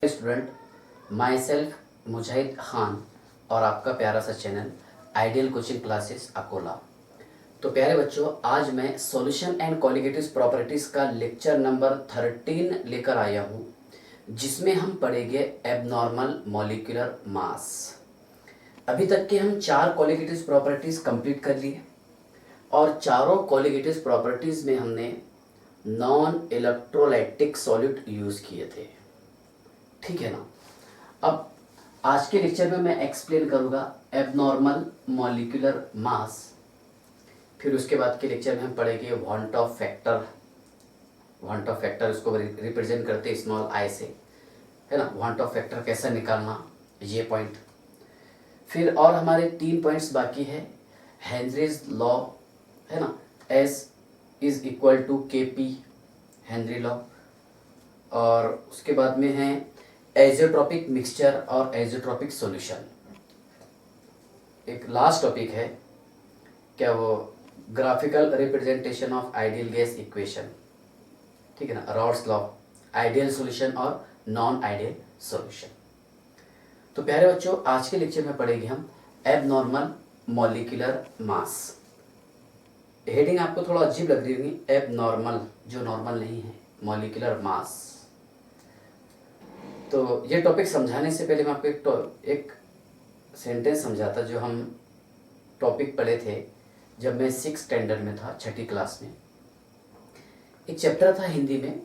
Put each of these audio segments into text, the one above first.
Student, my self मुजाहिद खान और आपका प्यारा सा channel ideal coaching classes Akola. तो प्यारे बच्चों, आज मैं सॉल्यूशन एंड कॉलिगेटिव प्रॉपर्टीज़ का लेक्चर नंबर 13 लेकर आया हूँ, जिसमें हम पढ़ेंगे एबनॉर्मल मॉलिक्यूलर मास। अभी तक के हम 4 कॉलिगेटिव प्रॉपर्टीज़ कंप्लीट कर लिए और चारों कॉलिगेटिव प्रॉपर्टीज़ में हमने नॉन इलेक्ट्रोलाइटिक सॉल्यूट यूज़ किए थे। ठीक है ना। अब आज के लेक्चर में मैं एक्सप्लेन करूँगा एबनॉर्मल मॉलिक्यूलर मास। फिर उसके बाद के लेक्चर में हम पढ़ेंगे want Hoff factor. Van't Hoff factor उसको रिप्रेजेंट करते हैं स्मॉल आई से, है ना। वांट ऑफ फैक्टर कैसा निकालना, ये पॉइंट। फिर और हमारे 3 पॉइंट्स बाकी है। हेनरीज लॉ, है ना, एस इज इक्वल टू के पी, हेनरी लॉ। और उसके बाद में है एज़ोट्रॉपिक मिक्सचर और एज़ोट्रॉपिक सॉल्यूशन। एक लास्ट टॉपिक है, क्या वो, graphical representation of ideal gas equation. ठीक है ना, रॉड्स लॉ, आइडियल सॉल्यूशन और नॉन आइडियल सॉल्यूशन। तो प्यारे बच्चों, आज के लेक्चर में पढ़ेंगे हम एबनॉर्मल मॉलिक्यूलर मास। हेडिंग आपको थोड़ा अजीब लग रही होगी, एबनॉर्मल जो नॉर्मल नहीं है, मॉलिक्यूलर मास। तो ये टॉपिक समझाने से पहले मैं आपको एक सेंटेंस समझाता जो हम टॉपिक पढ़े थे जब मैं 6th स्टैंडर्ड में था, 6ठी क्लास में। एक चैप्टर था हिंदी में,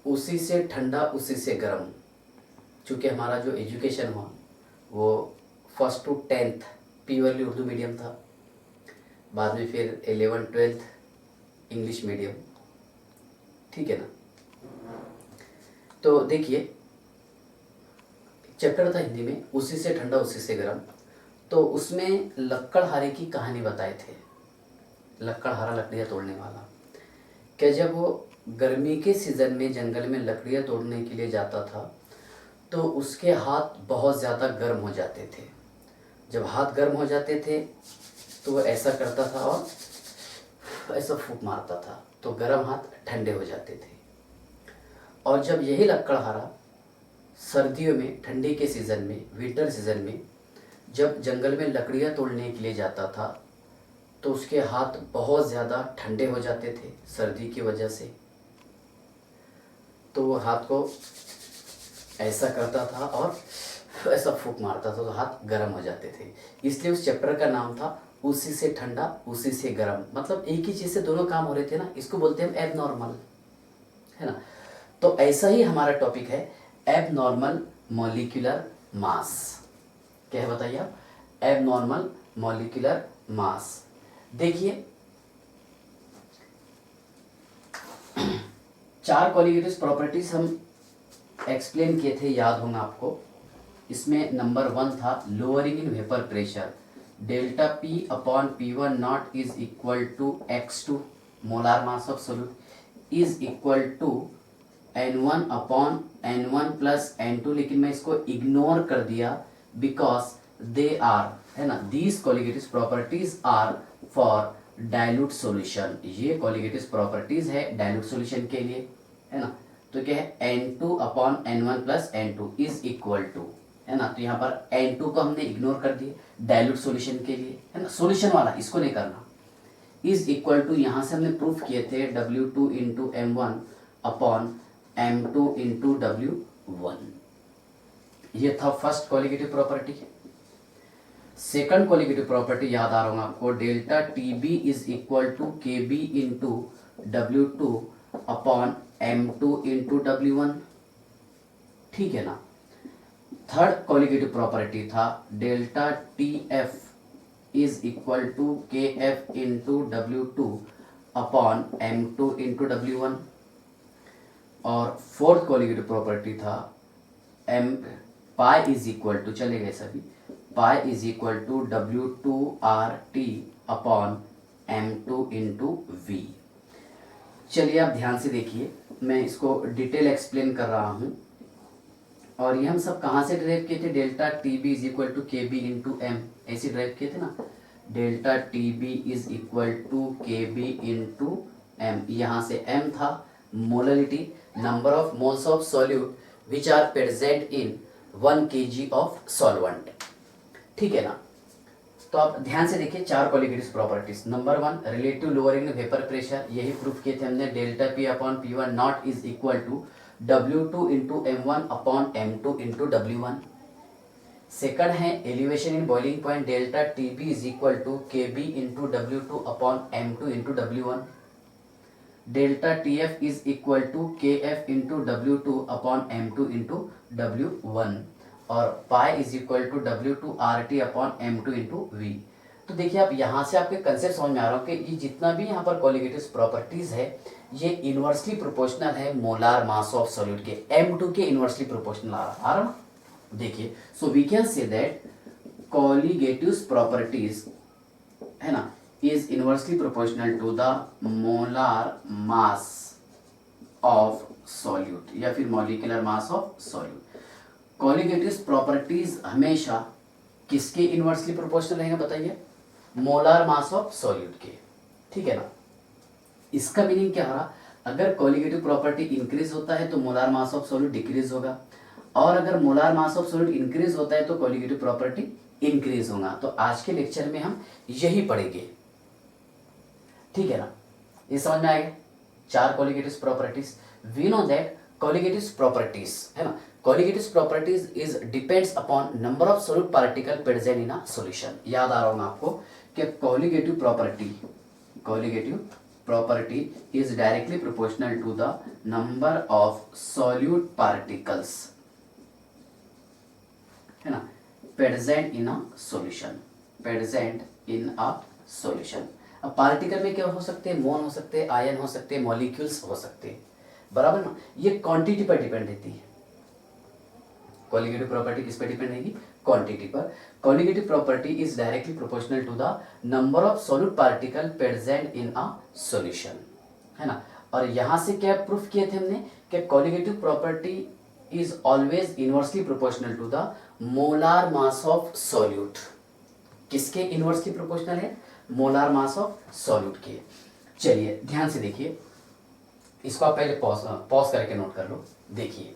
उसी से ठंडा उसी से गर्म। चूँकि हमारा जो एजुकेशन हुआ वो 1st to 10th purely Urdu medium था, बाद में फिर 11th 12th इंग्लिश मीडियम। ठीक है ना। तो देखिए, चैप्टर था हिंदी में, उसी से ठंडा उसी से गर्म। तो उसमें लक्कड़हारे की कहानी बताए थे। लक्कड़हारा लकड़ियाँ तोड़ने वाला, क्या जब वो गर्मी के सीज़न में जंगल में लकड़ियाँ तोड़ने के लिए जाता था तो उसके हाथ बहुत ज़्यादा गर्म हो जाते थे। जब हाथ गर्म हो जाते थे तो वो ऐसा करता था और ऐसा फूंक मारता था, तो गर्म हाथ ठंडे हो जाते थे। और जब यही लक्कड़हारा सर्दियों में, ठंडी के सीज़न में, विंटर सीज़न में जब जंगल में लकड़ियाँ तोड़ने के लिए जाता था तो उसके हाथ बहुत ज़्यादा ठंडे हो जाते थे सर्दी की वजह से। तो वो हाथ को ऐसा करता था और ऐसा फूंक मारता था, तो हाथ गर्म हो जाते थे। इसलिए उस चैप्टर का नाम था उसी से ठंडा उसी से गर्म। मतलब एक ही चीज़ से दोनों काम हो रहे थे ना, इसको बोलते हैं हम एबनॉर्मल, है ना। तो ऐसा ही हमारा टॉपिक है एबनॉर्मल मॉलिक्यूलर मास। क्या है बताइए आप? एबनॉर्मल मॉलिक्यूलर मास। देखिए, 4 कॉलिगेटिव प्रॉपर्टीज हम एक्सप्लेन किए थे, याद होगा आपको। इसमें नंबर 1 था lowering in vapour pressure, delta P upon P1 not is equal to x2 molar mass of solute is equal to N1 upon N1 plus N2। लेकिन मैं इसको इग्नोर कर दिया बिकॉज दे आर, है ना, these colligative properties are for dilute solution. ये colligative properties है dilute solution के लिए, है ना। तो क्या है, N2 upon N1 plus N2 is equal to, है ना। तो यहाँ पर N2 को हमने इग्नोर कर दिया डाइल्यूट सॉल्यूशन के लिए, है ना, सॉल्यूशन वाला, इसको नहीं करना। इज इक्वल टू, यहाँ से हमने प्रूफ किए थे W2 into M1 upon M2 into W1। ये था first colligative property. Second colligative property याद आ रहा होगा आपको, delta TB is equal to KB into W2 upon M2 into W1। ठीक है ना। थर्ड कॉलिगेटिव प्रॉपर्टी था delta TF is equal to KF into W2 upon M2 into W1। और फोर्थ कॉलिगेटिव प्रॉपर्टी था M pi is equal to, चले गए सभी, pi is equal to W2RT upon M2 into V। चलिए आप ध्यान से देखिए, मैं इसको डिटेल एक्सप्लेन कर रहा हूँ। और ये हम सब कहाँ से ड्राइव किए थे, delta TB is equal to KB into M, ऐसे ड्राइव किए थे ना। Delta TB is equal to KB into M, यहाँ से M था molarity, number of moles of solute which are present in 1 kg of solvent. ठीक है ना। तो आप ध्यान से देखिए चार colligative properties. Number 1 relative lowering vapour pressure, यही प्रूफ किए थे हमने, delta P upon P1 not is equal to W2 into M1 upon M2 into W1। Second है elevation in boiling point, delta TB is equal to KB into W2 upon M2 into W1। Delta TF is equal to KF into W2 upon M2 into W1 और pi is equal to W2 RT upon M2 into V। तो देखिए आप यहाँ से आपके concept समझ में आ रहा हो कि ये जितना भी यहाँ पर कोलिगेटिव प्रॉपर्टीज है ये इनवर्सली प्रोपोर्शनल है मोलार मास ऑफ सॉल्यूट के, M2 के इनवर्सली प्रोपोर्शनल आ रहा है ना। देखिए so we can say that colligative properties है ना is inversely proportional to the molar mass of solute या फिर molecular mass of solute। Colligative properties हमेशा किसके इनवर्सली प्रोपोर्शनल रहेंगे बताइए? मोलार मास ऑफ सॉल्यूट के। ठीक है ना। इसका मीनिंग क्या हो रहा? अगर कोलिगेटिव प्रॉपर्टी इंक्रीज होता है तो molar mass of solute decrease होगा, और अगर molar mass of solute increase होता है तो कोलिगेटिव प्रॉपर्टी इंक्रीज होगा। तो आज के लेक्चर में हम यही पढ़ेंगे। ठीक है ना। ये समझ में आएगा चार colligative properties. We know that colligative properties है ना, colligative properties is depends upon number of solute particle present in a solution. याद आ रहा होगा आपको कि colligative property is directly proportional to the number of solute particles है ना present in a solution, present in a solution. अब particle में क्या हो सकते हैं? मोन हो सकते हैं, आयन हो सकते हैं, मॉलिक्यूल्स हो सकते हैं, बराबर ना। ये क्वांटिटी पर डिपेंड रहती है। कोलिगेटिव प्रॉपर्टी किस पे डिपेंड रहेगी? क्वांटिटी पर। Colligative property is directly proportional to the number of solute particle present in a solution है ना। और यहां से क्या प्रूफ किए थे हमने कि colligative property is always inversely proportional to the molar mass of solute. किसके इनवर्सली प्रोपोर्शनल है? मोलार मास ऑफ सॉल्यूट के। चलिए ध्यान से देखिए, इसको आप पहले पॉज करके नोट कर लो। देखिए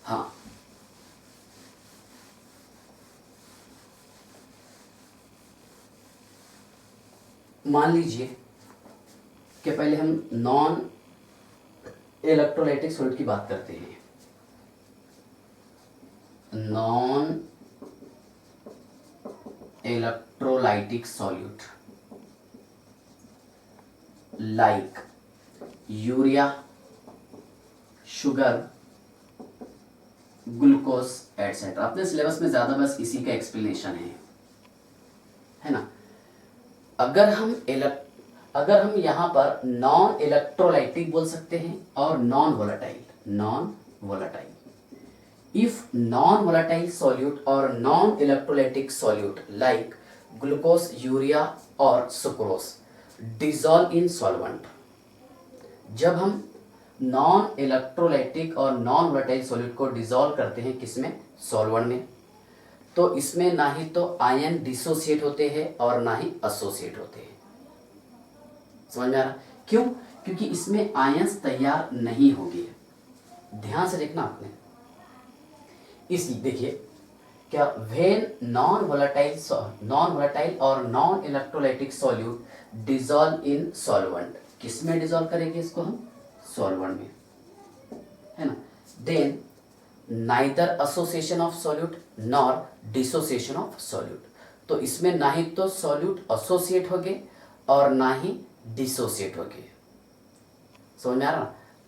हाँ मान लीजिए कि पहले हम नॉन इलेक्ट्रोलाइटिक सॉल्यूट की बात करते हैं। Non electrolytic solute like urea, sugar, glucose etcetera. अपने सिलेबस में ज्यादा बस इसी का एक्सप्लेनेशन है ना। अगर हम यहां पर नॉन इलेक्ट्रोलाइटिक बोल सकते हैं और non volatile. If non volatile solute और non electrolytic solute like glucose, urea और सुक्रोज डिसॉल्व इन सॉल्वेंट। जब हम नॉन इलेक्ट्रोलाइटिक और नॉन वोलेटाइल सॉल्यूट को डिसॉल्व करते हैं किसमें? सॉल्वेंट में, तो इसमें ना ही तो आयन डिसोसिएट होते हैं और ना ही एसोसिएट होते हैं। समझ में आ रहा? क्यों? क्योंकि इसमें आयंस तैयार नहीं होंगे। ध्यान से देखना आपने। इसलिए देखिए क्या व्हेन नॉन वोलेटाइल और non electrolytic solute dissolve in solvent, किसमें डिसॉल्व करेंगे इसको हम? सॉल्वेंट में, है ना। Then neither association of solute nor dissociation of solute, तो इसमें ना ही तो सॉल्यूट एसोसिएट होंगे और ना ही डिसोसिएट होंगे। समझ में आ रहा?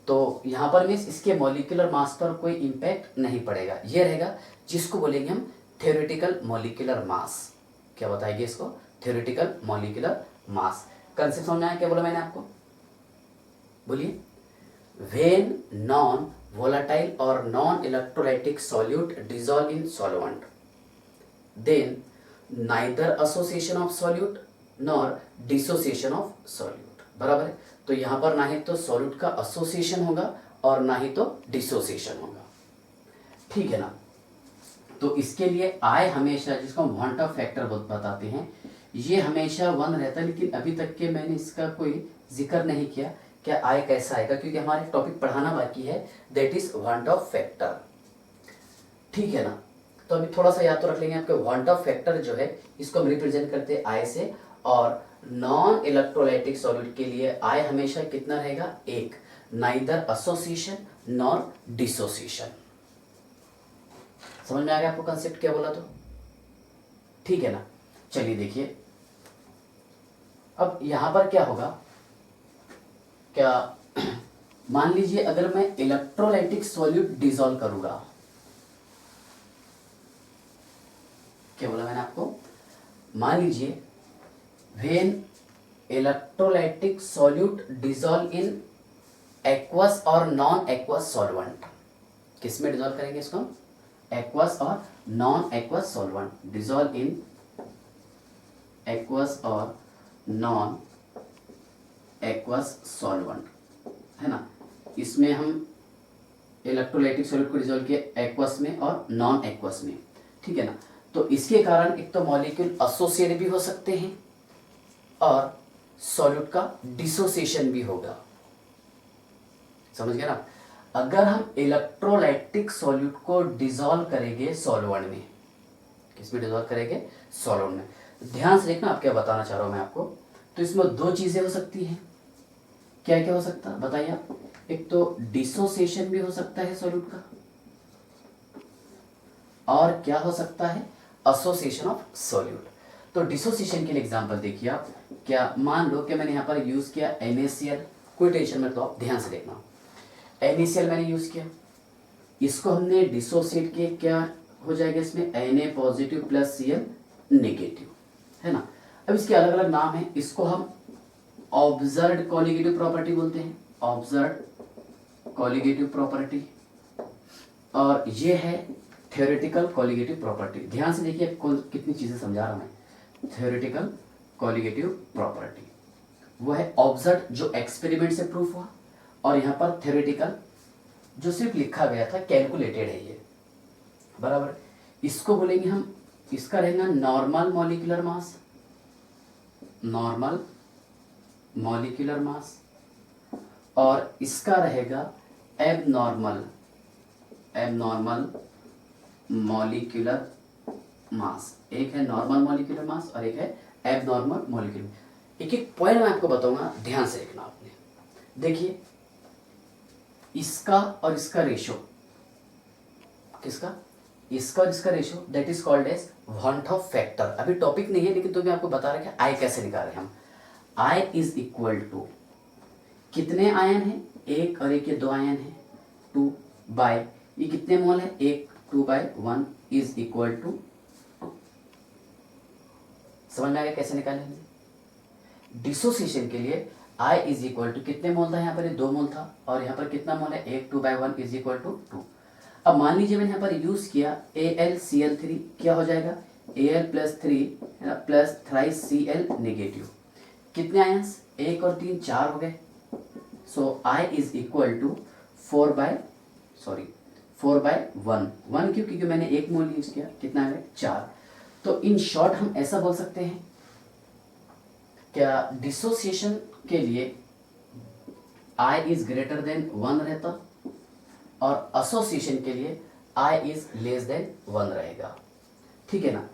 तो यहाँ पर मीन्स इसके मॉलिक्यूलर मास पर कोई इम्पैक्ट नहीं पड़ेगा। ये रहेगा जिसको बोलेंगे हम थ्योरेटिकल मॉलिक्यूलर मास। क्या बताएंगे इसको? Theoretical molecular mass. कंसेप्ट समझ में आया? क्या बोला मैंने आपको? बोलिए। When non-volatile or non-electrolytic solute dissolve in solvent, then neither association of solute nor dissociation of solute। बराबर है। तो यहाँ पर ना ही तो सॉल्यूट का एसोसिएशन होगा और ना ही तो डिसोसिएशन होगा, ठीक है ना। तो इसके लिए आई हमेशा, जिसको हम वांट ऑफ फैक्टर बताते हैं, ये हमेशा 1 रहता है। लेकिन अभी तक के मैंने इसका कोई जिक्र नहीं किया क्या आई कैसा आएगा, क्योंकि हमारे टॉपिक पढ़ाना बाकी है, that is want Hoff factor, ठीक है ना। तो अभी थोड़ा सा याद तो रख लेंगे आपके वांट ऑफ फैक्टर जो है इसको हम रिप्रेजेंट करते हैं आई से, और नॉन इलेक्ट्रोलाइटिक सॉल्यूट के लिए आई हमेशा कितना रहेगा, 1, नाइदर एसोसिएशन नॉर डिसोसिएशन। समझ में आ गया आपको कंसेप्ट क्या बोला, तो ठीक है ना। चलिए देखिए अब यहां पर क्या होगा, क्या मान लीजिए अगर मैं इलेक्ट्रोलाइटिक सॉल्यूट डिसॉल्व करूंगा, क्या बोला मैंने आपको, मान लीजिए when electrolytic solute dissolve in aqueous और नॉन एक्वस सॉल्वेंट, किस में डिसॉल्व करेंगे इसको, एक्वस और non aqueous solvent, dissolve in aqueous और नॉन एक्वस सॉल्वेंट, है ना। इसमें हम इलेक्ट्रोलाइटिक सॉल्यूट को डिसॉल्व किए एक्वस में और नॉन एक्वस में, ठीक है ना। तो इसके कारण एक तो मॉलिक्यूल एसोसिएट भी हो सकते हैं और सॉल्यूट का डिसोसिएशन भी होगा, समझ गए ना। अगर हम इलेक्ट्रोलाइटिक सॉल्यूट को डिसॉल्व करेंगे सॉल्वेंट में, किसमें डिसॉल्व करेंगे, सॉल्वेंट में, ध्यान से देखना आप क्या बताना चाह रहा हूं मैं आपको। तो इसमें 2 चीजें हो सकती हैं, क्या क्या हो सकता है बताइए आप, एक तो डिसोसिएशन भी हो सकता है सॉल्यूट का, और क्या हो सकता है, एसोसिएशन ऑफ सॉल्यूट। तो डिसोसिएशन के लिए एग्जांपल देखिए आप, क्या मान लो कि मैंने यहाँ पर यूज किया NaCl, कोई टेंशन मत लो आप, ध्यान से देखना, NaCl मैंने यूज किया, इसको हमने डिसोसिएट किया, क्या हो जाएगा इसमें, Na positive plus Cl negative, है ना। अब इसके अलग अलग नाम है, इसको हम ऑब्जर्व्ड कॉलिगेटिव प्रॉपर्टी बोलते हैं, ऑब्जर्व्ड कॉलिगेटिव प्रॉपर्टी, और ये है थ्योरेटिकल कॉलिगेटिव प्रॉपर्टी। ध्यान से देखिए कितनी चीजें समझा रहा मैं। थ्योरेटिकल कॉलिगेटिव प्रॉपर्टी वो है ऑब्जर्व जो एक्सपेरिमेंट से प्रूफ हुआ, और यहाँ पर थ्योरेटिकल जो सिर्फ लिखा गया था, कैलकुलेटेड है ये, बराबर। इसको बोलेंगे हम, इसका रहेगा normal molecular mass, normal molecular mass, और इसका रहेगा एबनॉर्मल, एबनॉर्मल मॉलिक्यूलर मास। एक है नॉर्मल मॉलिक्यूलर मास और एक है एबनॉर्मल मॉलिक्यूलर। एक एक पॉइंट मैं आपको बताऊंगा, ध्यान से देखना आपने। देखिए इसका और इसका रेशो, किसका, इसका और इसका ratio, that is called as van't Hoff factor. अभी टॉपिक नहीं है लेकिन तो मैं आपको बता रहा है आई कैसे निकाल रहे हैं हम। आई इज इक्वल टू, कितने आयन है, 1 और 1 ये 2 आयन है, 2 बाय, ये कितने मोल है, 1, 2/1 इज इक्वल टू 2। समझ में आ गया कैसे निकालेंगे। डिसोसिएशन के लिए I इज इक्वल टू कितने मोल था, यहाँ पर 2 मोल था, और यहाँ पर कितना मोल है, 1, 2/1 इज इक्वल टू 2। अब मान लीजिए मैंने यहाँ पर यूज किया AlCl3, क्या हो जाएगा, Al plus 3 plus thrice Cl negative, कितने आयंस, 1 और 3 4 हो गए। सो I इज इक्वल टू 4/1, 1 क्यों, क्योंकि मैंने 1 मोल यूज किया, कितना है 4। तो इन शॉर्ट हम ऐसा बोल सकते हैं, क्या डिसोसिएशन के लिए I इज ग्रेटर देन 1 रहता, और एसोसिएशन के लिए I इज लेस देन 1 रहेगा, ठीक है ना।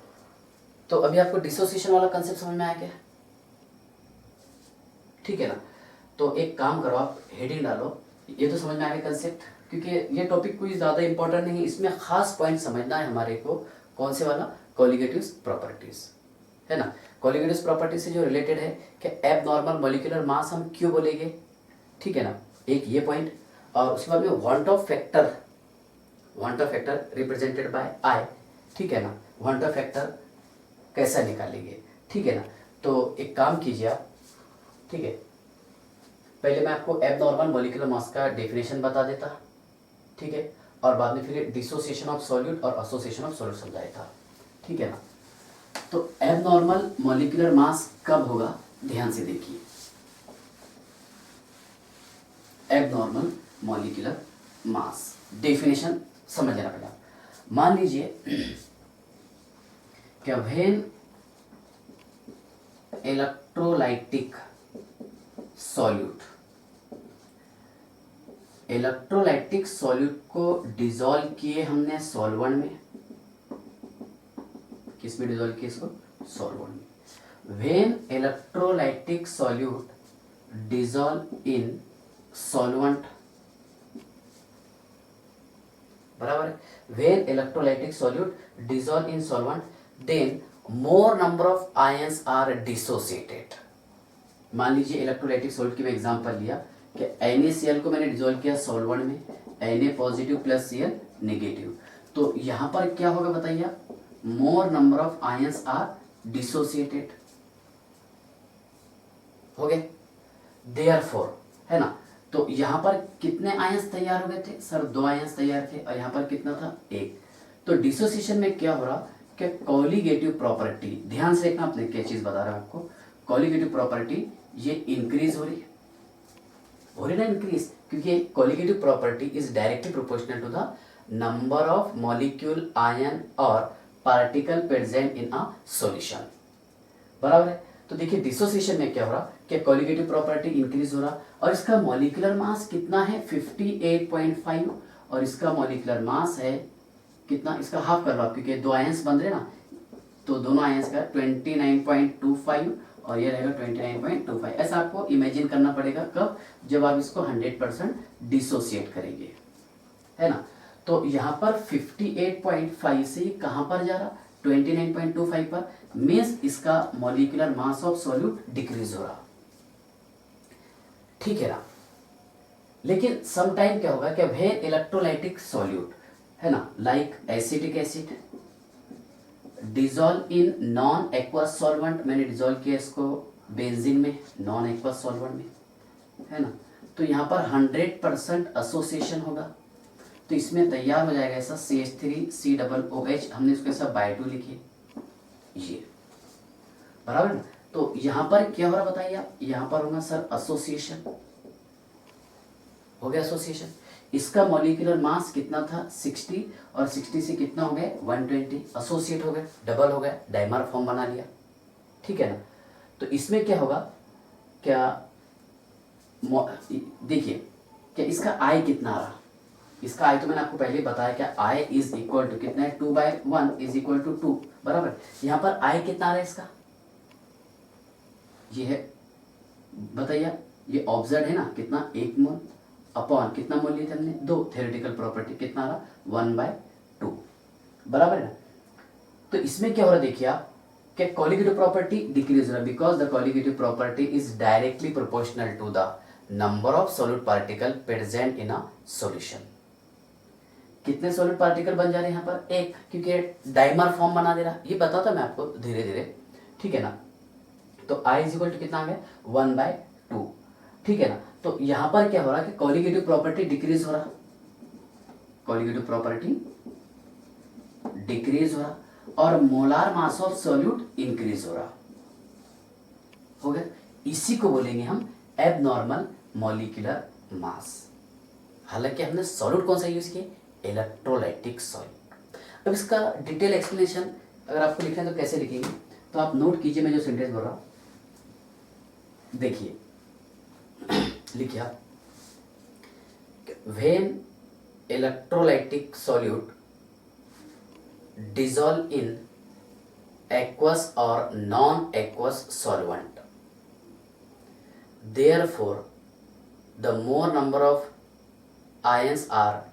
तो अभी आपको डिसोसिएशन वाला कंसेप्ट समझ में आया क्या, ठीक है ना। तो एक काम करो, आप हेडिंग डालो, ये तो समझ में आया कंसेप्ट, क्योंकि ये टॉपिक कोई ज़्यादा इंपॉर्टेंट नहीं है, इसमें खास पॉइंट समझना है हमारे को, कौन से वाला, कॉलिगेटिव प्रॉपर्टीज, है ना। कॉलिगेटिव प्रॉपर्टीज से जो रिलेटेड है कि एबनॉर्मल मॉलिक्यूलर मास हम क्यों बोलेंगे, ठीक है ना, एक ये पॉइंट। और उसके बाद में van't Hoff factor, van't Hoff factor represented by i, ठीक है ना, वांट ऑफ फैक्टर कैसा निकालेंगे, ठीक है ना। तो एक काम कीजिए आप, ठीक है, पहले मैं आपको एबनॉर्मल मॉलिक्यूलर मास का डेफिनेशन बता देता, ठीक है, और बाद में फिर डिसोसिएशन ऑफ सॉल्यूट और एसोसिएशन ऑफ सॉल्यूट समझाया था, ठीक है ना। तो एबनॉर्मल मॉलिक्यूलर मास कब होगा, ध्यान से देखिए, एबनॉर्मल मॉलिक्यूलर मास। डेफिनेशन समझ लेना पड़ेगा। मान लीजिए कि व्हेन इलेक्ट्रोलाइटिक सॉल्यूट को डिसॉल्व किए हमने सॉल्वेंट में। किस में डिसॉल्व किए इसको? सॉल्वेंट में। When electrolytic solute dissolve in solvent, बराबर है। When electrolytic solute dissolve in solvent then more number of ions are dissociated. मान लीजिए इलेक्ट्रोलाइटिक सॉल्यूट की मैं एग्जांपल लिया कि NaCl को मैंने डिसॉल्व किया सॉल्वेंट में, Na positive plus Cl negative, तो यहां पर क्या होगा बताइए? More number of ions are dissociated हो गए। देयरफॉर, है ना, तो यहां पर कितने आयंस तैयार हो गए थे सर? 2 आयंस तैयार थे, और यहां पर कितना था? 1। तो डिसोसिएशन में क्या हो रहा कि कॉलिगेटिव प्रॉपर्टी, ध्यान से देखना, आपने क्या चीज बता रहा है आपको, कॉलिगेटिव प्रॉपर्टी ये इंक्रीज हो रही ना इंक्रीज, क्योंकि colligative property is directly proportional to the number of molecule, ion और particle present in a solution, बराबर है। तो देखिए डिसोसिएशन में क्या हो रहा कि कॉलिगेटिव प्रॉपर्टी इंक्रीज हो रहा, और इसका मॉलिक्यूलर मास कितना है? 58.5, और इसका मॉलिक्यूलर मास है कितना? इसका हाफ कर लो आप, क्योंकि 2 आयंस बन रहे ना, तो दोनों आयंस का 29.25 और ये रहेगा 29.25। ऐसा आपको इमेजिन करना पड़ेगा कब? जब आप इसको 100% डिसोसिएट करेंगे, है ना। तो यहाँ पर 58.5 से कहाँ पर जा रहा? 29.25 पर, मीन्स इसका molecular mass of solute decrease हो रहा, ठीक है ना। लेकिन सम टाइम क्या होगा कि वेन इलेक्ट्रोलाइटिक सॉल्यूट, है ना, like acetic acid dissolve in non aqueous solvent, मैंने डिसॉल्व किया इसको बेंजीन में, नॉन एक्वस सॉल्वेंट में, है ना, तो यहाँ पर 100% एसोसिएशन होगा, तो इसमें तैयार हो जाएगा ऐसा CH3COOH, हमने इसको ऐसा बाय 2 लिखिए, ये बराबर ना। तो यहाँ पर क्या हो रहा बताइए आप? यहाँ पर होगा सर एसोसिएशन, हो गया एसोसिएशन। इसका मॉलिक्यूलर मास कितना था? 60, और 60 से कितना हो गया? 120, एसोसिएट हो गए, डबल हो गया, डाइमर फॉर्म बना लिया, ठीक है ना। तो इसमें क्या होगा, क्या देखिए क्या इसका I कितना आ रहा? इसका I तो मैंने आपको पहले बताया, क्या I इज इक्वल टू कितना है? 2/1 इज इक्वल टू 2, बराबर। यहाँ पर I कितना आ रहा है इसका? ये है, बताइए, ये ऑब्जर्व है ना, कितना? 1 मोल अपॉन कितना मोल लिए थे हमने? 2। थ्योरेटिकल प्रॉपर्टी कितना आ रहा? 1/2, बराबर है ना। तो इसमें क्या हो रहा देखिए आप, कि कॉलिगेटिव प्रॉपर्टी डिक्रीज हो रहा, because the colligative property is directly proportional to the number of solid particle present in a solution. कितने सॉलिड पार्टिकल बन जा रहे हैं यहाँ पर? 1, क्योंकि डाइमर फॉर्म बना दे रहा, ये बताता मैं आपको धीरे धीरे, ठीक है ना। तो I इज इक्वल टू कितना आ गया? 1/2, ठीक है ना। तो यहाँ पर क्या हो रहा है कि कॉलिगेटिव प्रॉपर्टी डिक्रीज हो रहा, कॉलिगेटिव प्रॉपर्टी डिक्रीज हो रहा, और molar mass of solute increase हो रहा, हो गया। इसी को बोलेंगे हम एबनॉर्मल मॉलिक्यूलर मास। हालांकि हमने सॉल्यूट कौन सा यूज किया? Electrolytic solute. अब इसका डिटेल एक्सप्लेनेशन अगर आपको लिखना है तो कैसे लिखेंगे, तो आप नोट कीजिए, मैं जो सेंटेंस बोल रहा हूं, देखिए लिखिए आप, when electrolytic solute dissolve in aqueous or non-aqueous solvent, therefore the more number of ions are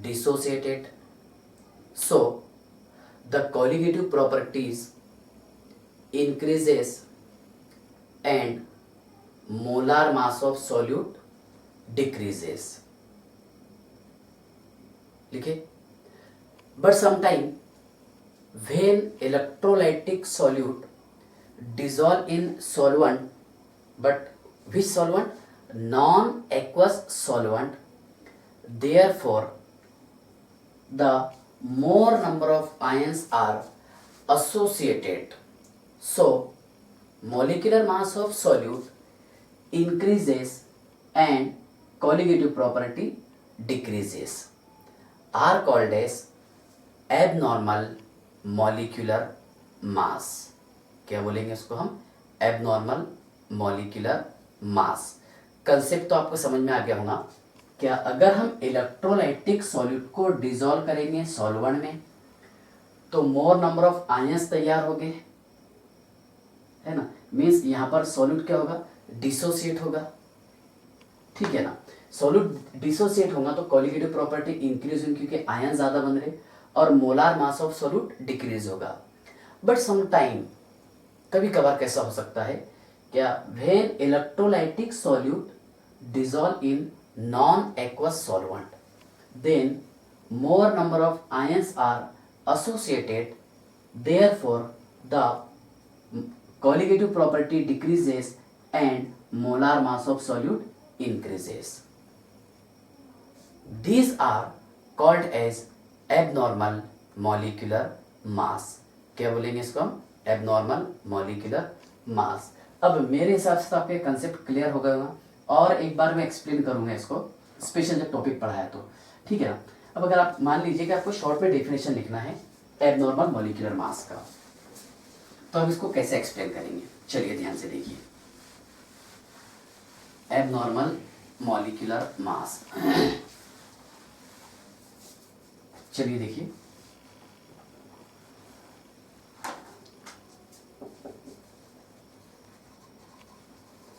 dissociated, so the colligative properties increases and molar mass of solute decreases. लिखे, but sometime when electrolytic solute dissolve in solvent, but which solvent? Non-aqueous solvent, therefore the more number of ions are associated, so molecular mass of solute increases and colligative property decreases are called as abnormal molecular mass. क्या बोलेंगे इसको हम? abnormal molecular mass. Concept तो आपको समझ में आ गया होगा। क्या अगर हम इलेक्ट्रोलाइटिक सॉल्यूट को डिसॉल्व करेंगे सॉल्वेंट में तो मोर नंबर ऑफ आयंस तैयार हो गए, है ना। मीन्स यहाँ पर सॉल्यूट क्या होगा? डिसोसिएट होगा, ठीक है ना। सॉल्यूट डिसोसिएट होगा तो कॉलिगेटिव प्रॉपर्टी इंक्रीज होगी क्योंकि आयन ज्यादा बन रहे और molar mass of solute decrease होगा। बट सम टाइम कभी कभार कैसा हो सकता है, क्या when electrolytic solute dissolve in non-aqueous solvent, then more number of ions are associated, therefore the colligative property decreases and molar mass of solute increases. These are called as abnormal molecular mass. क्या बोलेंगे इसको हम? abnormal molecular mass. अब मेरे हिसाब से तो आपके कंसेप्ट क्लियर हो गया होगा और एक बार मैं एक्सप्लेन करूंगा इसको, स्पेशल जब टॉपिक पढ़ा है तो, ठीक है ना। अब अगर आप मान लीजिए कि आपको शॉर्ट में डेफिनेशन लिखना है एबनॉर्मल मॉलिक्यूलर मास का, तो हम इसको कैसे एक्सप्लेन करेंगे? चलिए ध्यान से देखिए। एबनॉर्मल मॉलिक्यूलर मास, चलिए देखिए।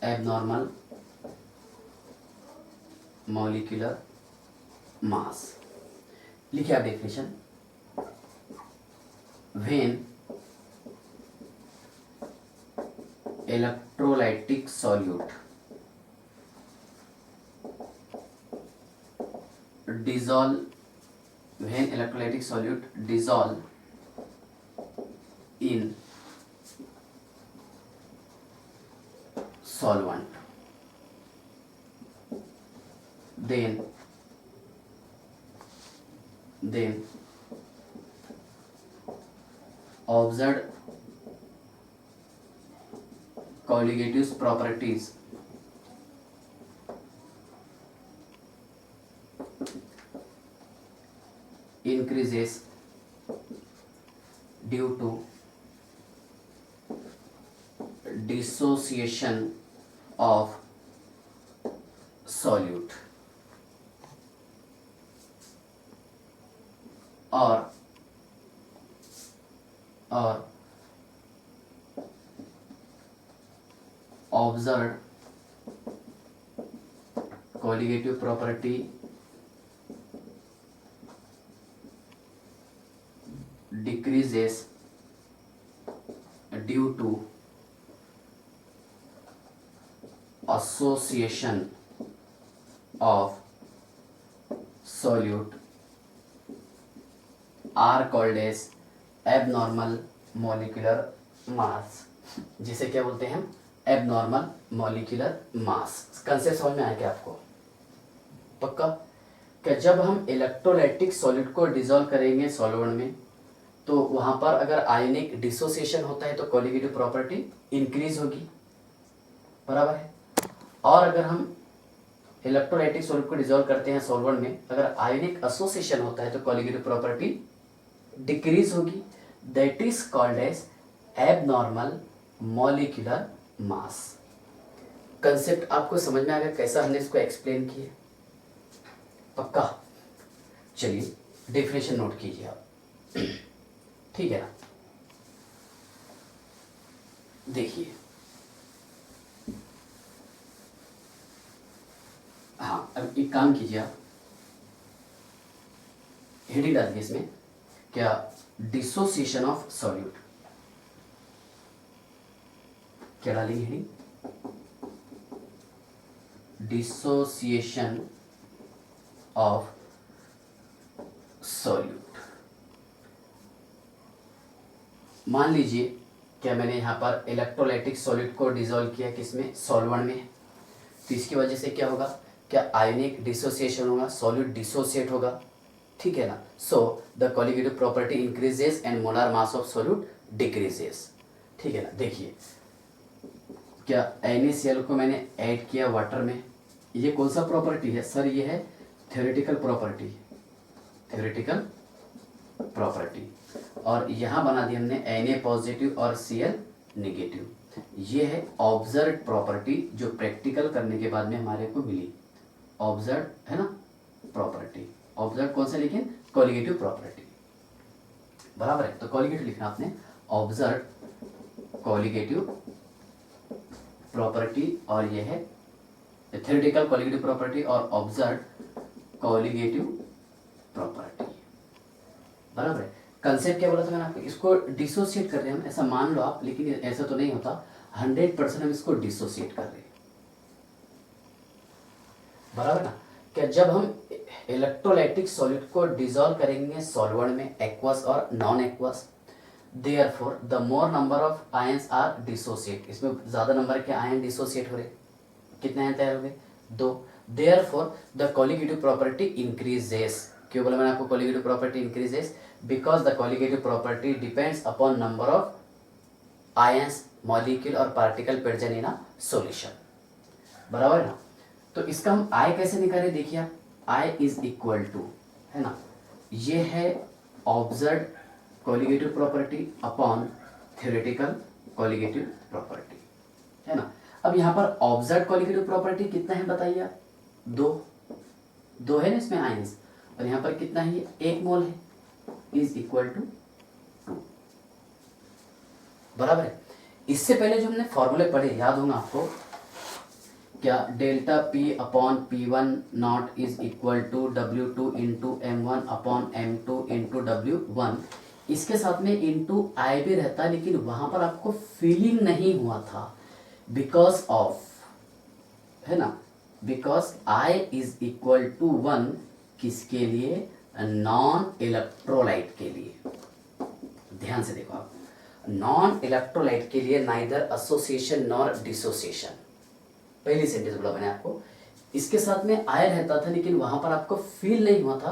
एबनॉर्मल मॉलिक्यूलर मास लिखिए आप definition. When electrolytic solute dissolve, when electrolytic solute dissolve in solvent, then observed colligative properties increases due to dissociation of solute or observed colligative property decreases due to association of solute are called as abnormal molecular mass, जिसे क्या बोलते हैं हम? Abnormal molecular mass. Concept समझ में आया क्या आपको? पक्का? क्या जब हम इलेक्ट्रोलाइटिक सॉल्यूट को डिसॉल्व करेंगे सॉल्वेंट में तो वहां पर अगर आयनिक डिसोसिएशन होता है तो कोलिगेटिव प्रॉपर्टी इंक्रीज होगी, बराबर है। और अगर हम इलेक्ट्रोलाइटिक सॉल्यूट को डिसॉल्व करते हैं सॉल्वेंट में, अगर आयनिक एसोसिएशन होता है तो कोलिगेटिव प्रॉपर्टी डिक्रीज होगी। That is called as abnormal molecular mass. Concept आपको समझ में आ गया कैसा हमने इसको एक्सप्लेन किया? पक्का? चलिए डेफिनेशन नोट कीजिए आप, ठीक है ना। देखिए, हाँ अब एक काम कीजिए आप, हेडिंग डाल दीजिए इसमें, क्या डिसोसिएशन ऑफ सॉल्यूट, क्या डालेंगे हेडिंग? Dissociation of solute. मान लीजिए क्या मैंने यहाँ पर इलेक्ट्रोलाइटिक सॉल्यूट को डिसॉल्व किया किसमें? सॉल्वेंट में। तो इसकी वजह से क्या होगा? क्या आयनिक डिसोसिएशन होगा, सॉल्यूट डिसोसिएट होगा, ठीक है ना। So the colligative property increases and molar mass of solute decreases, ठीक है ना। देखिए क्या NaCl को मैंने ऐड किया वाटर में, ये कौन सा प्रॉपर्टी है सर? ये है थ्योरेटिकल प्रॉपर्टी, थ्योरेटिकल प्रॉपर्टी। और यहाँ बना दी हमने Na पॉजिटिव और Cl नेगेटिव। ये है ऑब्जर्व प्रॉपर्टी जो प्रैक्टिकल करने के बाद में हमारे को मिली। ऑब्जर्व है ना प्रॉपर्टी, ऑब्जर्व कौन सा लेकिन कॉलिगेटिव प्रॉपर्टी, बराबर है। तो कॉलिगेटिव लिखना आपने, ऑब्जर्व कॉलिगेटिव प्रॉपर्टी, और ये है थ्योरेटिकल कॉलिगेटिव प्रॉपर्टी और ऑब्जर्व कॉलिगेटिव प्रॉपर्टी, बराबर है। कंसेप्ट क्या बोला था मैंने आपको? इसको डिसोसिएट कर रहे हैं हम, ऐसा मान लो आप, लेकिन ऐसा तो नहीं होता। 100% हम इसको डिसोसिएट कर रहे हैं, बराबर ना। क्या जब हम इलेक्ट्रोलाइटिक सॉलिड को डिसॉल्व करेंगे सॉल्वेंट में, एक्वस और non aqueous, therefore the more number of ions are dissociate, इसमें ज़्यादा नंबर के आयन डिसोसिएट हो रहे। कितने आयन तैयार हो गए? 2। Therefore the colligative property increases. क्यों बोला मैंने आपको colligative property increases? Because the colligative property depends upon number of ions, molecule और particle present in a solution, बराबर है ना। तो इसका हम I कैसे निकालें? देखिए आप, I इज इक्वल टू, है ना, ये है observe colligative property upon theoretical colligative property, है ना। अब यहाँ पर ऑब्जर्व कॉलिगेटिव प्रॉपर्टी कितना है बताइए आप? 2 है ना इसमें आयंस, और यहाँ पर कितना है? 1 मोल है, इज इक्वल टू 2, बराबर है। इससे पहले जो हमने फॉर्मूले पढ़े याद होगा आपको, क्या? Delta P upon P1 not is equal to W2 into M1 upon M2 into W1। इसके साथ में इंटू I भी रहता, लेकिन वहां पर आपको फीलिंग नहीं हुआ था बिकॉज ऑफ, है ना, because I is equal to 1 किसके लिए? नॉन इलेक्ट्रोलाइट के लिए। ध्यान से देखो आप, नॉन इलेक्ट्रोलाइट के लिए नाइदर एसोसिएशन नॉर डिसोसिएशन, पहली सेंटेंस बोला मैंने आपको। इसके साथ में I रहता था, लेकिन वहां पर आपको फील नहीं हुआ था।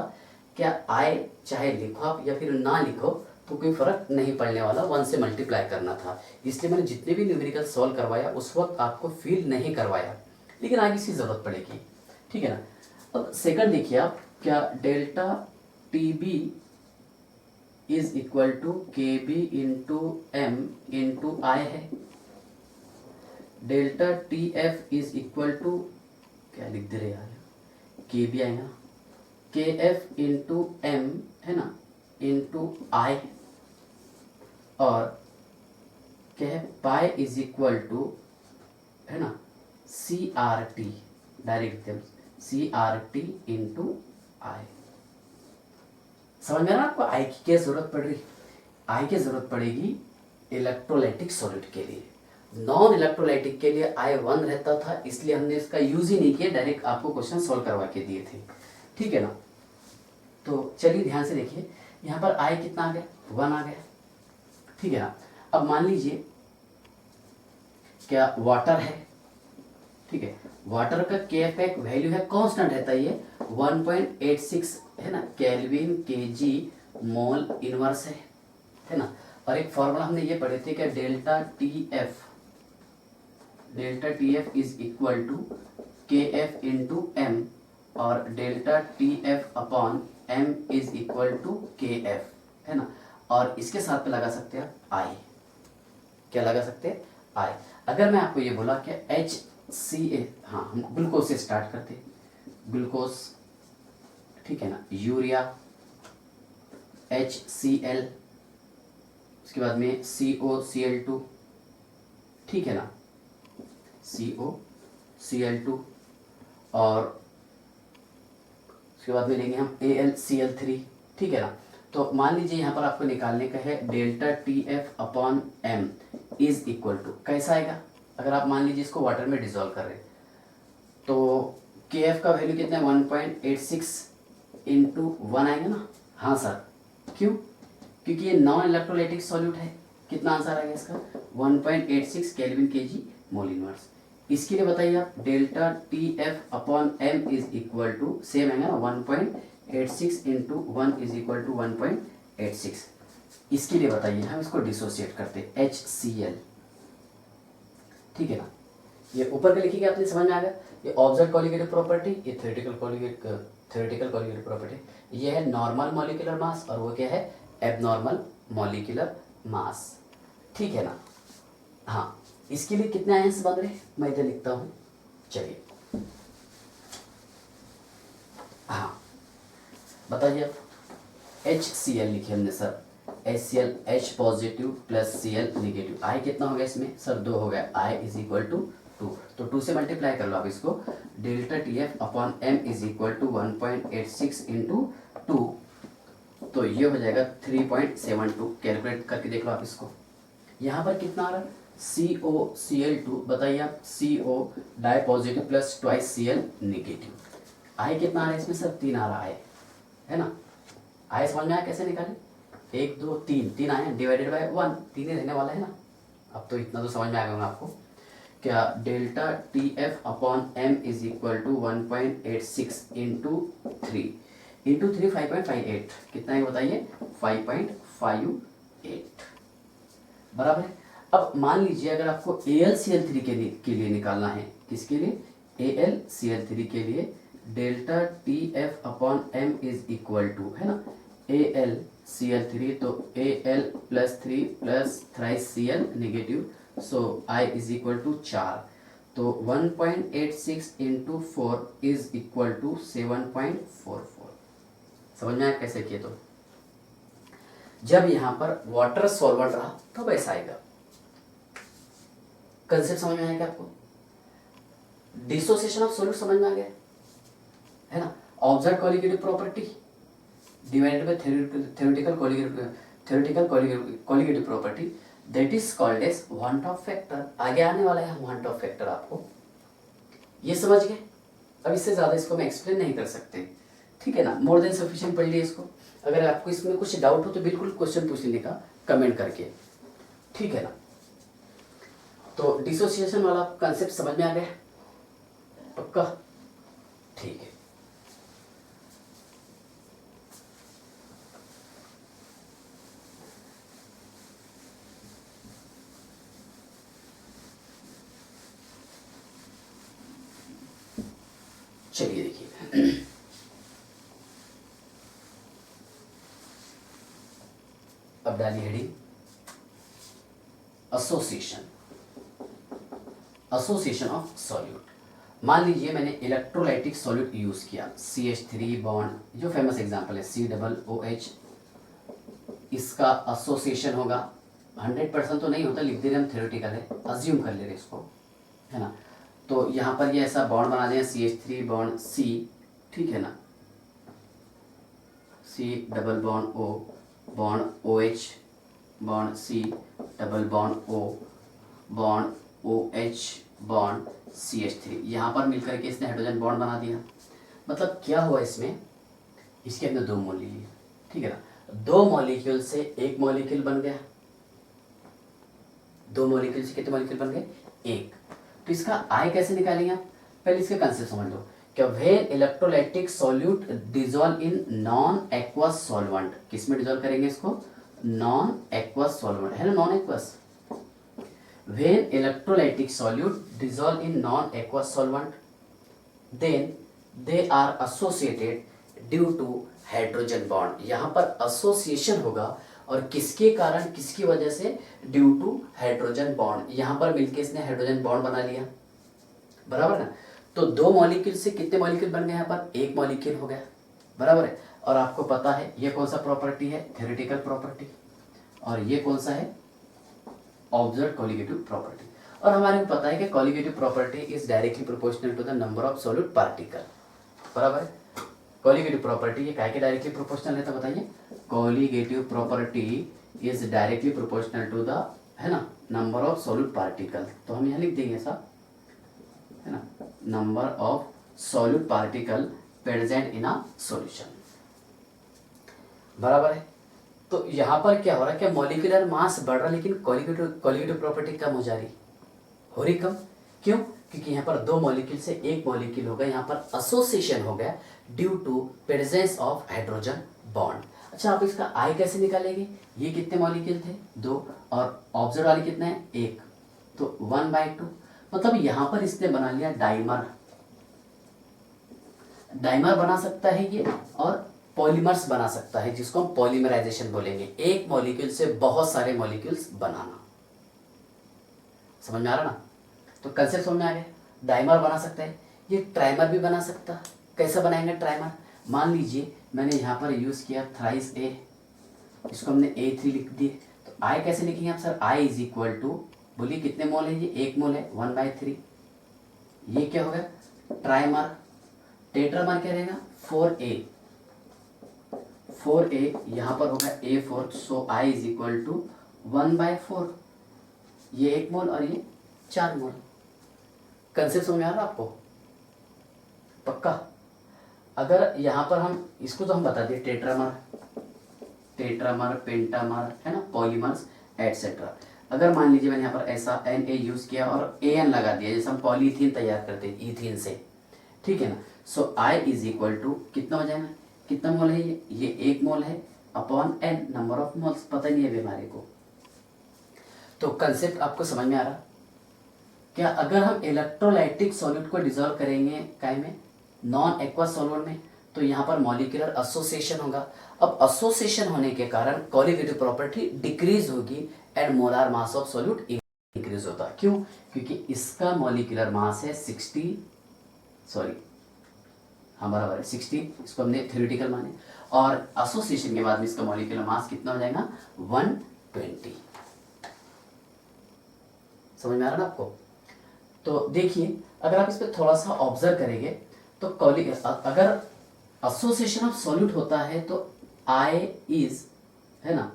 क्या I चाहे लिखो आप या फिर ना लिखो तो कोई फर्क नहीं पड़ने वाला, 1 से मल्टीप्लाई करना था। इसलिए मैंने जितने भी न्यूमेरिकल सॉल्व करवाया उस वक्त आपको फील नहीं करवाया, लेकिन आगे इसकी जरूरत पड़ेगी, ठीक है ना। अब सेकंड देखिए आप, क्या? Delta TB is equal to KB into M into I है। Delta TF is equal to, क्या लिख दे रहे यार, KB आएगा, KF इंटू M, है ना, इंटू I, और क्या है? पाई इज इक्वल टू, है ना, CRT, direct CRT into I। समझ में ना आपको I की क्या जरूरत पड़ रही? I की जरूरत पड़ेगी इलेक्ट्रोलाइटिक सॉलिड के लिए, नॉन इलेक्ट्रोलाइटिक के लिए I 1 रहता था, इसलिए हमने इसका यूज ही नहीं किया, डायरेक्ट आपको क्वेश्चन सॉल्व करवा के दिए थे, ठीक है ना। तो चलिए ध्यान से देखिए, यहाँ पर I कितना आ गया? 1 आ गया, ठीक है ना। अब मान लीजिए क्या वाटर है, ठीक है, वाटर का KF एक वैल्यू है, कांस्टेंट रहता है ये 1.86, है ना, केल्विन केजी मोल इनवर्स है ना। और एक फॉर्मूला हमने ये पढ़े थे कि delta TF is equal to KF into M, और delta TF upon M is equal to KF, है ना। और इसके साथ पे लगा सकते हैं I, क्या लगा सकते हैं? I। अगर मैं आपको ये बोला कि HCA, हाँ हम ग्लूकोज से स्टार्ट करते, ग्लूकोज, ठीक है ना, यूरिया HCl, उसके बाद में COCl2, ठीक है ना, COCl2, और उसके बाद में लेंगे हम AlCl3, ठीक है ना। तो मान लीजिए यहाँ पर आपको निकालने का है delta TF upon M is equal to, कैसा आएगा? अगर आप मान लीजिए इसको वाटर में डिसॉल्व कर रहे हैं तो KF का वैल्यू कितना है? 1.86 इंटू 1 आएगा ना। हाँ सर, क्यों? क्योंकि ये नॉन इलेक्ट्रोलाइटिक सॉल्यूट है। कितना आंसर आएगा इसका? 1.86 केल्विन केजी मोल इनवर्स। इसके लिए बताइए आप, delta TF upon M is equal to same आएगा ना, 1.86 इंटू 1 इज इक्वल टू 1.86। इसके लिए बताइए, हम इसको डिसोसिएट करते HCl, ठीक है ना। ये ऊपर का लिखिएगा, अपने समझ में आ गया। ये ऑब्जर्व कॉलिगेटिव प्रॉपर्टी, ये थ्योरेटिकल कॉलिगेटिव प्रॉपर्टी। ये है नॉर्मल मॉलिक्यूलर मास और वो क्या है, एबनॉर्मल मॉलिक्यूलर मास। ठीक है ना। हाँ, इसके लिए कितने आयंस बन रहे, मैं इधर लिखता हूँ। चलिए, हाँ बताइए अब। HCl लिखे हमने sir, HCl H positive plus Cl negative. I कितना हो गया इसमें सर, 2 हो गया। I इज इक्वल टू 2, तो 2 से मल्टीप्लाई कर लो आप इसको। Delta TF upon M is equal to 1.86 into 2, तो ये हो जाएगा 3.72। कैलकुलेट करके देख लो आप इसको। यहाँ पर कितना आ रहा है, COCl2, बताइए आप। CO di positive plus twice Cl negative. I कितना आ रहा है इसमें सर, 3 आ रहा है ना। आई समझ में आया कैसे निकाले, 1 2 3, 3 आए डिवाइडेड बाय 1, 3 ही रहने वाला है ना। अब तो इतना तो समझ में आ गया आपको। क्या delta TF upon M is equal to 1.86 into 3 into 3 5.58, कितना है बताइए, 5.58 बराबर है। अब मान लीजिए अगर आपको AlCl3 के लिए निकालना है, किसके लिए, AlCl3 के लिए, delta TF upon M is equal to, है ना, AlCl3, तो Al plus 3 plus thrice Cl negative, so I is equal to 4, तो 1.86 इंटू 4 इज इक्वल टू 7.44। समझ में आया कैसे किए, तो जब यहां पर वाटर सॉल्वेंट रहा तब ऐसा आएगा। कंसेप्ट समझ में आएगा आपको, डिसोसिएशन ऑफ सॉल्यूट समझ में आ गया है ना। Observe colligative property divided by theoretical colligative property, that is called as van't Hoff factor. आगे आने वाला है वांट ऑफ फैक्टर आपको, ये समझ गए। अब इससे ज्यादा इसको मैं एक्सप्लेन नहीं कर सकते, ठीक है ना। मोर देन सफिशिएंट पढ़ लिए इसको। अगर आपको इसमें कुछ डाउट हो तो बिल्कुल क्वेश्चन पूछ लेने का कमेंट करके, ठीक है ना। तो डिसोसिएशन वाला कंसेप्ट समझ में आ गया, पक्का, ठीक है। चलिए देखिए, अब डाली हेडिंग एसोसिएशन ऑफ सॉल्यूट। मान लीजिए मैंने इलेक्ट्रोलाइटिक सॉल्यूट यूज किया, CH3 बॉन्ड, जो फेमस एग्जांपल है COOH, इसका एसोसिएशन होगा। 100% तो नहीं होता, लिख दे रहे हम, थ्योरेटिकल है, अज्यूम कर ले रहे इसको, है ना। तो यहाँ पर ये ऐसा बॉन्ड बना दें, CH3 बॉन्ड C, ठीक है ना, C double bond O bond OH bond C double bond O bond OH bond CH3। यहाँ पर मिलकर के इसने हाइड्रोजन बॉन्ड बना दिया। मतलब क्या हुआ इसमें, इसके अंदर 2 मोल लिए, ठीक है ना। 2 मॉलिक्यूल से एक मॉलिक्यूल बन गया, 2 मॉलिक्यूल से कितने मॉलिक्यूल बन गए, 1। तो इसका आई कैसे निकालेंगे आप, पहले इसके कंसेप्ट समझ लो। क्या when electrolytic solute dissolve in non aqueous solvent, किस में डिसॉल्व करेंगे इसको, नॉन एक्वस सॉल्वेंट, है ना, non aqueous. When electrolytic solute dissolve in non aqueous solvent, then they are associated due to hydrogen bond. यहाँ पर एसोसिएशन होगा, और किसके कारण, किसकी वजह से, ड्यू टू हाइड्रोजन बॉन्ड। यहाँ पर मिलके इसने हाइड्रोजन बॉन्ड बना लिया, बराबर ना। तो 2 मॉलिक्यूल से कितने मॉलिक्यूल बन गए, यहाँ पर 1 मॉलिक्यूल हो गया, बराबर है। और आपको पता है ये कौन सा प्रॉपर्टी है, थ्योरेटिकल प्रॉपर्टी, और ये कौन सा है, ऑब्जर्व कॉलिगेटिव प्रॉपर्टी। और हमारे को पता है कि colligative property is directly proportional to the number of solute particle, बराबर है। कॉलिगेटिव प्रॉपर्टी ये काय के डायरेक्टली प्रोपोर्शनल है, तो बताइए। Colligative property is directly proportional to the, है ना, नंबर ऑफ सॉल्यूट पार्टिकल। तो हम यहाँ लिख देंगे ऐसा, है ना, number of solute particle present in a solution, बराबर है। तो यहाँ पर क्या हो रहा है, क्या मॉलिक्यूलर मास बढ़ रहा है, लेकिन कॉलिगेटिव प्रॉपर्टी कम हो जा रही, हो रही कम, क्यों, क्योंकि यहाँ पर 2 मॉलिक्यूल से 1 मॉलिक्यूल हो गया, यहाँ पर एसोसिएशन हो गया due to presence of hydrogen bond. अच्छा, आप इसका आई कैसे निकालेंगे, ये कितने मॉलिक्यूल थे, 2, और ऑब्जर्व वाले कितने हैं, 1, तो 1/2। मतलब यहाँ पर इसने बना लिया डाइमर। डाइमर बना सकता है ये, और पॉलीमर्स बना सकता है, जिसको हम पॉलीमराइजेशन बोलेंगे। एक मॉलिक्यूल से बहुत सारे मॉलिक्यूल्स बनाना। समझ में आ रहा ना? तो कंसेप्ट समझ में आ गया। डाइमर बना सकता है, ये ट्राइमर भी बना सकता है। कैसे बनाएंगे ट्राइमर? मान लीजिए मैंने यहाँ पर यूज़ किया थ्राइस ए, इसको हमने A3 लिख दिए। तो I कैसे लिखेंगे आप sir? I is equal to, बोलिए कितने मोल है ये? 1 मोल है, 1/3। ये क्या होगा? ट्राइमर। टेट्रामर क्या रहेगा? 4A। 4A यहाँ पर होगा A4, so I is equal to 1/4। ये 1 मोल और ये 4 मोल। कंसेप्ट समझ में आ रहा है आपको? पक्का? अगर यहाँ पर हम इसको तो हम बता दिए, टेट्रामर, पेंटामर, है ना, पॉलीमर्स एटसेट्रा। अगर मान लीजिए मैंने यहाँ पर ऐसा Na यूज़ किया और An लगा दिया, जैसे हम पॉलीथीन तैयार करते हैं ईथीन से, ठीक है ना। सो I इज इक्वल टू कितना हो जाएगा? कितना मोल है ये 1 मोल है upon N, number of moles, पता नहीं है बीमारी को। तो कंसेप्ट आपको समझ में आ रहा? क्या अगर हम इलेक्ट्रोलाइटिक सॉल्यूट को डिजोल्व करेंगे काय में, नॉन एक्वस सॉल्वेंट में, तो यहाँ पर मॉलिक्यूलर एसोसिएशन होगा। अब एसोसिएशन होने के कारण कोलिगेटिव प्रॉपर्टी डिक्रीज होगी and molar mass of solute increase होता। क्यों? क्योंकि इसका मॉलिक्यूलर मास है 60, सॉरी हाँ बराबर है 60, इसको हमने थ्योरेटिकल माने, और एसोसिएशन के बाद में इसका मॉलिक्यूलर मास कितना हो जाएगा? 120। समझ में आ रहा ना आपको? तो देखिए, अगर आप इस पर थोड़ा सा ऑब्जर्व करेंगे तो अगर एसोसिएशन ऑफ सॉल्यूट होता है तो I इज, है ना,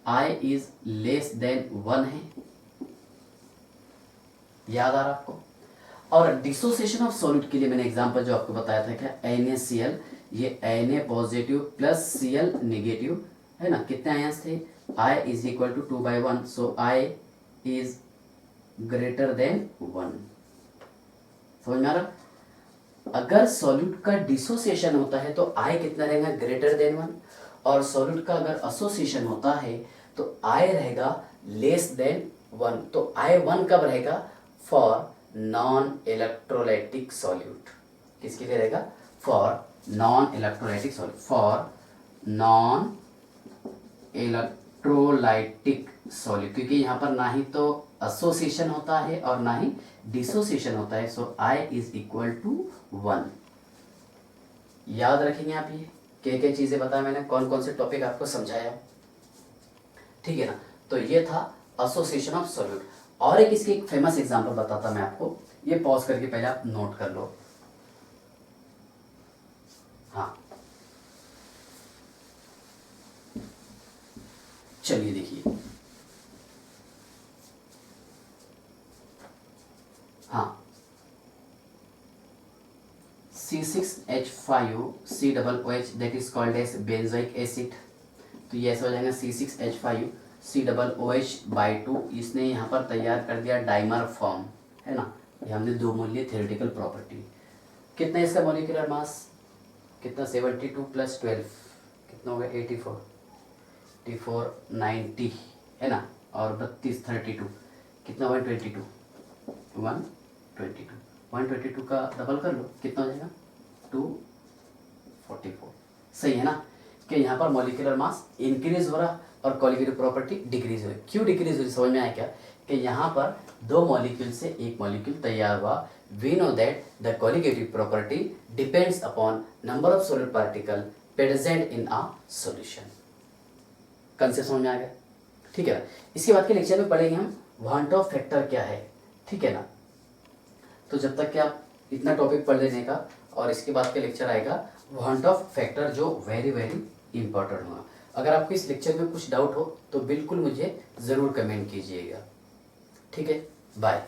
I इज लेस देन 1 है, याद आ रहा आपको? और डिसोसिएशन ऑफ सॉल्यूट के लिए मैंने एग्जांपल जो आपको बताया था क्या, NaCl, ये Na positive plus Cl negative, है ना, कितने आयंस थे? I is equal to 2/1, so I is greater than 1। समझ में आ रहा? अगर सॉल्यूट का डिसोसिएशन होता है तो I कितना रहेगा? Greater than 1। और सॉल्यूट का अगर एसोसिएशन होता है तो I रहेगा लेस देन 1। तो I1 कब रहेगा? For non electrolytic solute. किसके लिए रहेगा? For non electrolytic solute, for non electrolytic solute, क्योंकि यहाँ पर ना ही तो एसोसिएशन होता है और ना ही डिसोसिएशन होता है। सो I इज इक्वल टू 1। याद रखेंगे आप ये क्या चीजें बताया मैंने, कौन कौन से टॉपिक आपको समझाया, ठीक है ना। तो ये था एसोसिएशन ऑफ सॉल्यूट। और एक इसकी एक फेमस एग्जांपल बताता मैं आपको, ये पॉज करके पहले आप नोट कर लो। हाँ चलिए देखिए, हाँ C6H5COOH that is called as benzoic acid. तो ये ऐसा हो जाएगा C6H5COOH/2। इसने यहाँ पर तैयार कर दिया डाइमर फॉर्म, है ना। ये हमने दो मूल्य थ्योरेटिकल प्रॉपर्टी। कितना इसका मॉलिक्यूलर मास? कितना? 72 + 12 कितना होगा? 84, 90, है ना, और 32 32 कितना? 122, 122 का डबल कर लो, कितना हो जाएगा? 244। सही है ना, कि यहाँ पर मॉलिक्यूलर मास इंक्रीज हो रहा और कोलिगेटिव प्रॉपर्टी डिक्रीज हो रही। क्यों डिक्रीज हो रही समझ में आया क्या? कि यहाँ पर दो मॉलिक्यूल से एक मॉलिक्यूल तैयार हुआ। We know that the colligative property depends upon number of solid particle present in a solution. Concept समझ में आ गया? ठीक है ना। इसके बाद के लेक्चर में पढ़ेंगे हम वांट ऑफ फैक्टर क्या है, ठीक है ना। तो जब तक कि आप इतना टॉपिक पढ़ लेने का, और इसके बाद के लेक्चर आएगा वांट ऑफ फैक्टर, जो वेरी वेरी इंपॉर्टेंट होगा। अगर आपको इस लेक्चर में कुछ डाउट हो तो बिल्कुल मुझे ज़रूर कमेंट कीजिएगा, ठीक है। बाय।